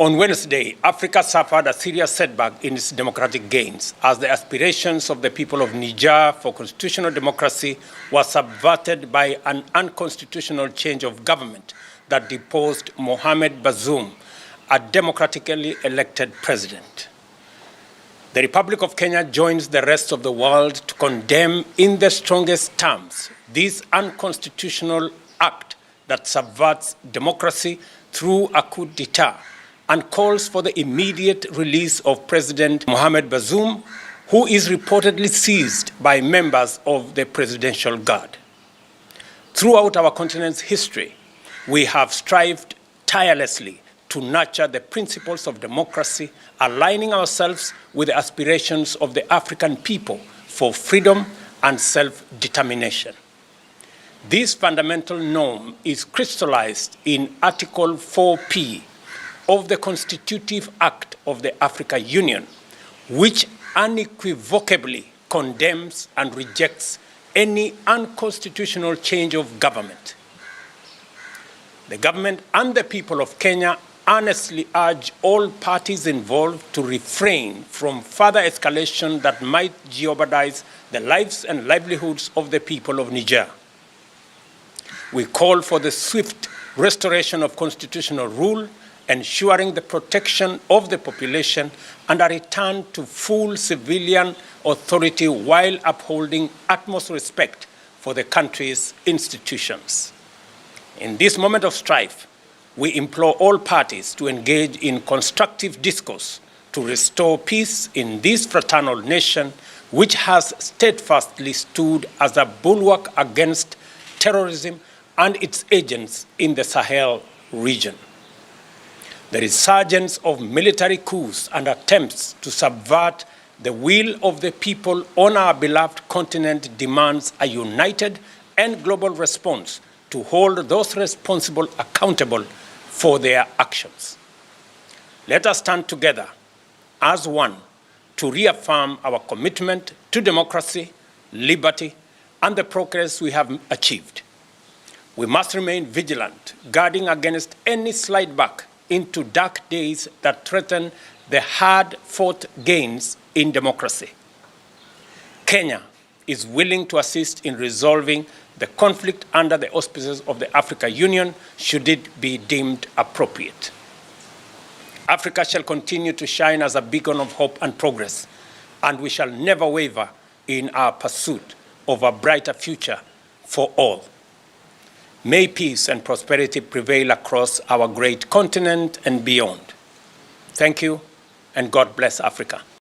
On Wednesday, Africa suffered a serious setback in its democratic gains as the aspirations of the people of Niger for constitutional democracy were subverted by an unconstitutional change of government that deposed Mohamed Bazoum, a democratically elected president. The Republic of Kenya joins the rest of the world to condemn in the strongest terms this unconstitutional act that subverts democracy through a coup d'etat and calls for the immediate release of President Mohamed Bazoum, who is reportedly seized by members of the Presidential Guard. Throughout our continent's history, we have strived tirelessly to nurture the principles of democracy, aligning ourselves with the aspirations of the African people for freedom and self-determination. This fundamental norm is crystallized in Article 4P of the Constitutive Act of the African Union, which unequivocally condemns and rejects any unconstitutional change of government. The government and the people of Kenya earnestly urge all parties involved to refrain from further escalation that might jeopardize the lives and livelihoods of the people of Niger. We call for the swift restoration of constitutional rule, ensuring the protection of the population and a return to full civilian authority while upholding utmost respect for the country's institutions. In this moment of strife, we implore all parties to engage in constructive discourse to restore peace in this fraternal nation, which has steadfastly stood as a bulwark against terrorism and its agents in the Sahel region. The resurgence of military coups and attempts to subvert the will of the people on our beloved continent demands a united and global response to hold those responsible accountable for their actions. Let us stand together as one to reaffirm our commitment to democracy, liberty, and the progress we have achieved. We must remain vigilant, guarding against any slide back into dark days that threaten the hard-fought gains in democracy. Kenya is willing to assist in resolving the conflict under the auspices of the African Union, should it be deemed appropriate. Africa shall continue to shine as a beacon of hope and progress, and we shall never waver in our pursuit of a brighter future for all. May peace and prosperity prevail across our great continent and beyond. Thank you, and God bless Africa.